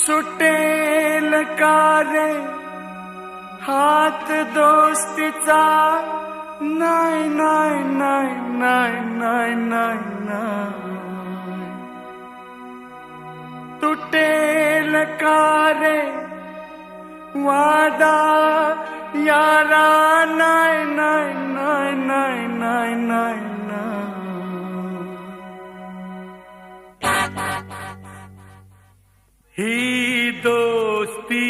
सुटेल का रे हात दोस्तीचा नाही नाही नाही नाही नाही नाही नाही तुटेल का रे वादा यारा नाही नाही नाही नाही नाही नाही ही दोस्ती